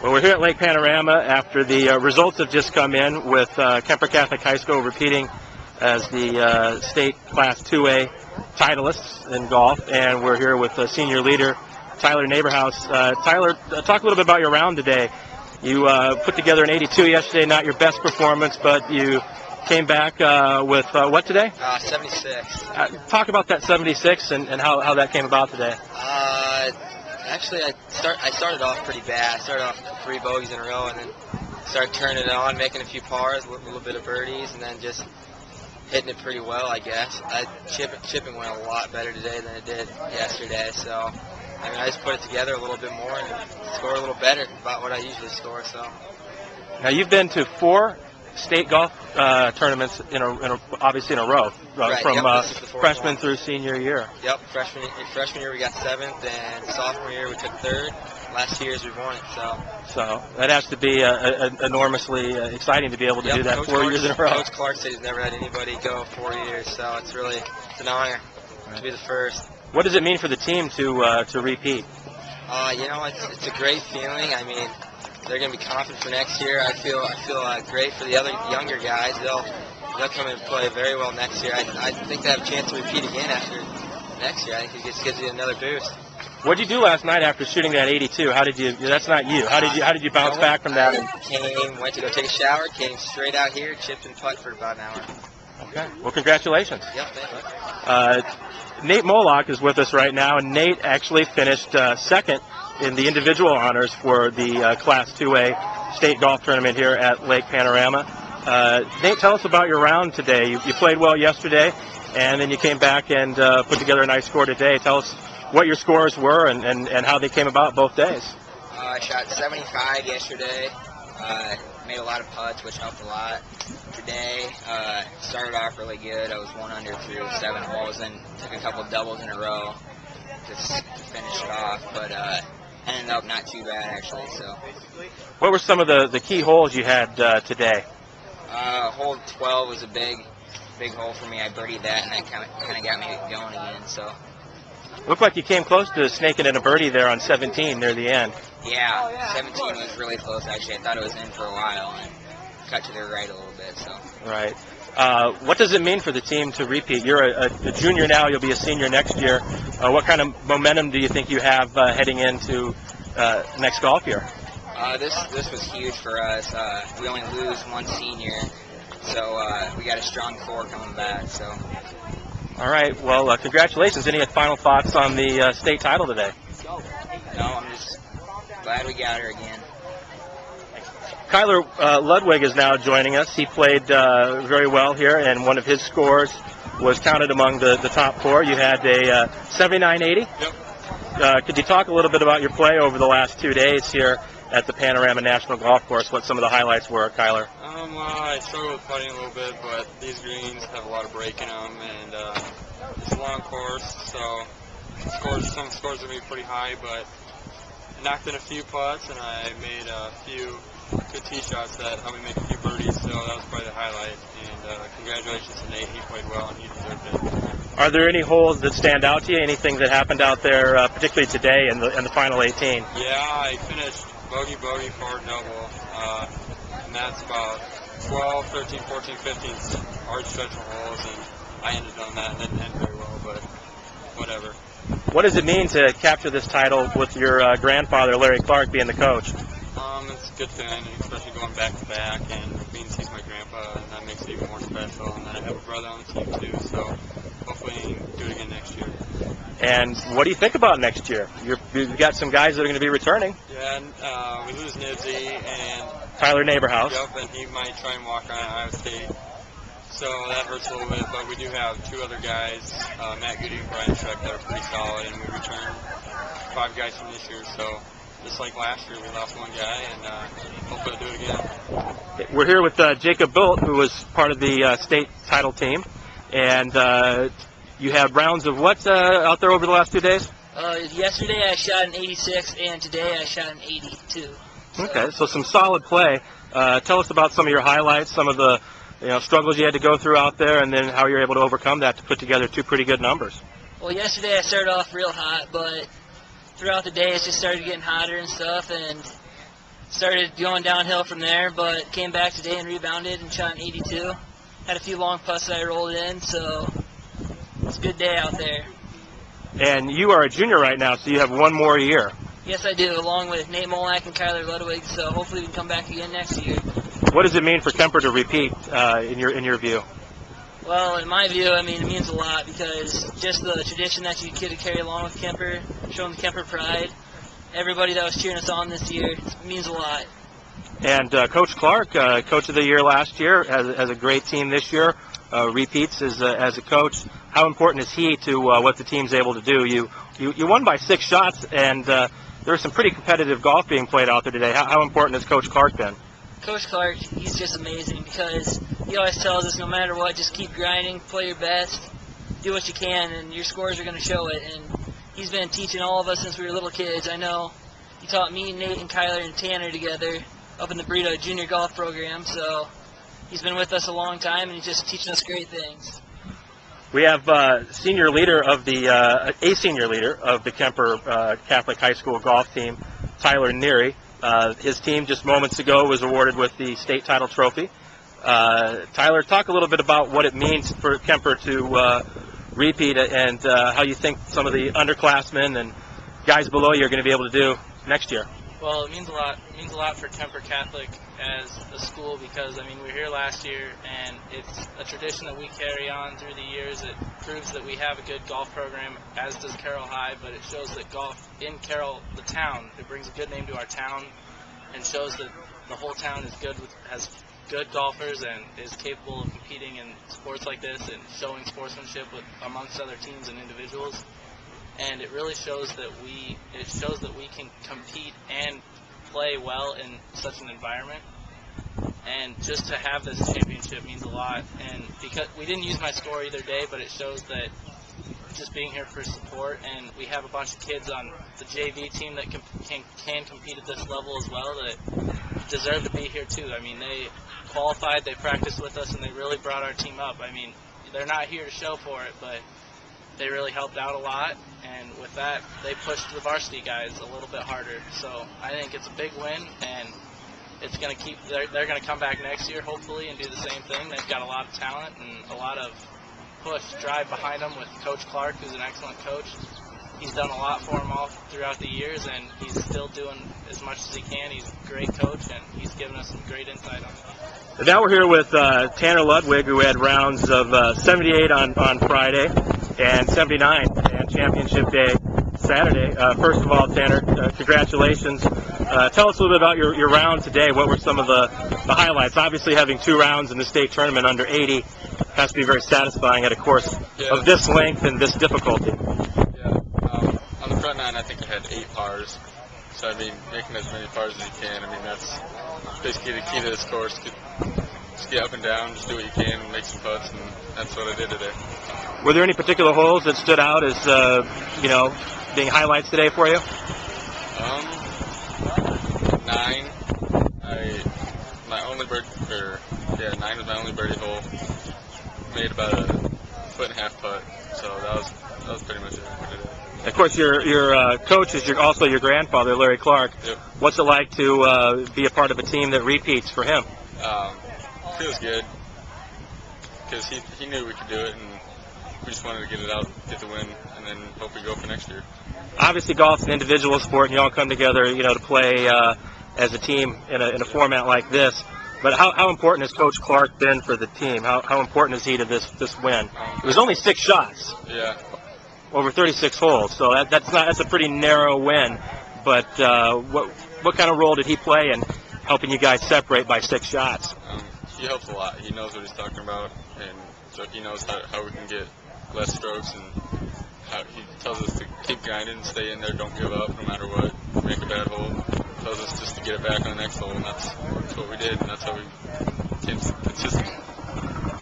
Well, we're here at Lake Panorama after the results have just come in with Kuemper Catholic High School repeating as the state Class 2A titleists in golf, and we're here with senior leader Tyler Neighborhouse. Tyler, talk a little bit about your round today. You put together an 82 yesterday, not your best performance, but you came back with what today? 76. Talk about that 76 and how that came about today. Actually, I started off pretty bad. I started off 3 bogeys in a row, and then started turning it on, making a few pars, a little bit of birdies, and then just hitting it pretty well, I guess. Chipping went a lot better today than it did yesterday, so I mean, I just put it together a little bit more and score a little better, about what I usually score. So now you've been to 4 state golf tournaments obviously in a row, right, from yep, freshman through senior year. Yep, freshman year we got 7th, and sophomore year we took 3rd. Last 2 years we won it. So that has to be enormously exciting to be able to do that Coach 4 years in a row. Coach Clark said he's never had anybody go 4 years, so it's an honor to be the first. What does it mean for the team to repeat? You know, it's a great feeling. I mean, they're going to be confident for next year. I feel great for the other younger guys. They'll come and play very well next year. I think they have a chance to repeat again after next year. I think it just gives you another boost. What did you do last night after shooting that 82? How did you? That's not you. How did you bounce back from that? Went to go take a shower, came straight out here, chipped and putt for about an hour. Okay. Well, congratulations. Yep. Thank you. Nate Moloch is with us right now, and Nate actually finished second in the individual honors for the Class 2A state golf tournament here at Lake Panorama. Nate, tell us about your round today. You played well yesterday, and then you came back and put together a nice score today. Tell us what your scores were and how they came about both days. I shot 75 yesterday. Made a lot of putts, which helped a lot. Today, started off really good. I was 1 under through 7 holes, and took a couple doubles in a row to finish it off. But ended up not too bad actually. So, what were some of the key holes you had today? Hole 12 was a big hole for me. I birdied that, and that kind of got me going again. So. Looked like you came close to snaking in a birdie there on 17 near the end. Yeah, 17 was really close actually. I thought it was in for a while and cut to the right a little bit. So. Right. What does it mean for the team to repeat? You're a junior now. You'll be a senior next year. What kind of momentum do you think you have heading into next golf year? This was huge for us. We only lose 1 senior, so we got a strong 4 coming back. So. All right. Well, congratulations. Any final thoughts on the state title today? No, I'm just glad we got her again. Kyler Ludwig is now joining us. He played very well here, and one of his scores was counted among the top 4. You had a 79-80. Yep. Could you talk a little bit about your play over the last 2 days here at the Panorama National Golf Course? What some of the highlights were, Kyler? I struggle with putting a little bit, but these greens have a lot of break in them, and it's a long course, so some scores are going to be pretty high, but I knocked in a few putts, and I made a few good tee shots that helped me make a few birdies, so that was probably the highlight. And congratulations to Nate. He played well, and he deserved it. Are there any holes that stand out to you? Anything that happened out there, particularly today in the final 18? Yeah, I finished bogey, par, double, and that's about 12, 13, 14, 15 hard stretch of holes, and I ended on that and didn't end very well, but whatever. What does it mean to capture this title with your grandfather, Larry Clark, being the coach? It's a good feeling, especially going back to back, and being he's my grandpa, and that makes it even more special. And then I have a brother on the team too, so hopefully do it again next year. And what do you think about next year? You've got some guys that are going to be returning. Yeah, we lose Nibsy and Tyler Neighborhouse. Yep, and he might try and walk on at Iowa State. So that hurts a little bit, but we do have 2 other guys, Matt Goody and Brian Schreck, that are pretty solid, and we returned 5 guys from this year. So just like last year, we lost 1 guy, and hopefully we'll do it again. We're here with Jacob Bilt, who was part of the state title team, and you had rounds of what out there over the last 2 days? Yesterday I shot an 86, and today I shot an 82. Okay, so some solid play. Tell us about some of your highlights, some of the struggles you had to go through out there, and then how you're able to overcome that to put together 2 pretty good numbers. Well, yesterday I started off real hot, but throughout the day it just started getting hotter and stuff, and started going downhill from there, but came back today and rebounded and shot an 82. Had a few long putts that I rolled in, so it's a good day out there. And you are a junior right now, so you have one more year. Yes, I do, along with Nate Molak and Kyler Ludwig, so hopefully we can come back again next year. What does it mean for Kuemper to repeat in your view? Well, in my view, I mean, it means a lot because just the tradition that you get to carry along with Kuemper, showing the Kuemper pride, everybody that was cheering us on this year, it means a lot. And Coach Clark, Coach of the Year last year, has a great team this year, repeats as a coach. How important is he to what the team's able to do? You won by 6 shots, and there was some pretty competitive golf being played out there today. How important has Coach Clark been? Coach Clark, he's just amazing because he always tells us no matter what, just keep grinding, play your best, do what you can, and your scores are going to show it. And he's been teaching all of us since we were little kids. I know he taught me, Nate, and Kyler and Tanner together up in the Burrito Junior Golf Program, so he's been with us a long time, and he's just teaching us great things. We have a senior leader of the Kuemper Catholic High School golf team, Tyler Neary. His team just moments ago was awarded with the state title trophy. Tyler, talk a little bit about what it means for Kuemper to repeat and how you think some of the underclassmen and guys below you are going to be able to do next year. Well, it means a lot. It means a lot for Kuemper Catholic as a school because, I mean, we were here last year, and it's a tradition that we carry on through the years. It proves that we have a good golf program, as does Carroll High, but it shows that golf in Carroll, the town, it brings a good name to our town and shows that the whole town is good, has good golfers and is capable of competing in sports like this and showing sportsmanship amongst other teams and individuals. And it really shows that we can compete and play well in such an environment. And just to have this championship means a lot. And because we didn't use my score either day, but it shows that just being here for support, and we have a bunch of kids on the JV team that can compete at this level as well that deserve to be here too. I mean, they qualified, they practiced with us, and they really brought our team up. I mean, they're not here to show for it, but they really helped out a lot, and with that, they pushed the varsity guys a little bit harder. So I think it's a big win, and it's going to keep. They're going to come back next year, hopefully, and do the same thing. They've got a lot of talent and a lot of drive behind them with Coach Clark, who's an excellent coach. He's done a lot for them all throughout the years, and he's still doing as much as he can. He's a great coach, and he's given us some great insight on it. Now we're here with Tanner Ludwig, who had rounds of 78 on Friday and 79 and championship day Saturday. First of all, Tanner, congratulations. Tell us a little bit about your round today. What were some of the highlights? Obviously, having 2 rounds in the state tournament under 80 has to be very satisfying at a course of this length and this difficulty. Yeah. On the front nine, I think I had 8 pars. So, I mean, making as many pars as you can. I mean, that's basically the key to this course. Just get up and down, just do what you can, and make some putts, and that's what I did today. Were there any particular holes that stood out as, being highlights today for you? 9. 9 was my only birdie hole. Made about a 1.5 putt, so that was pretty much it for today. Of course, your coach is also your grandfather, Larry Clark. Yep. What's it like to be a part of a team that repeats for him? Feels good because he knew we could do it, and we just wanted to get it out, get the win, and then hope we go for next year. Obviously, golf's an individual sport, and you all come together, to play as a team in a format like this. But how important has Coach Clark been for the team? How important is he to this win? It was only 6 shots. Yeah. Over 36 holes, so that's a pretty narrow win. But what kind of role did he play in helping you guys separate by 6 shots? He helps a lot. He knows what he's talking about, and so he knows how we can get less strokes, and he tells us to keep grinding, stay in there, don't give up no matter what. Make a bad hole, tells us just to get it back on the next hole, and that's what we did, and that's how we became consistent.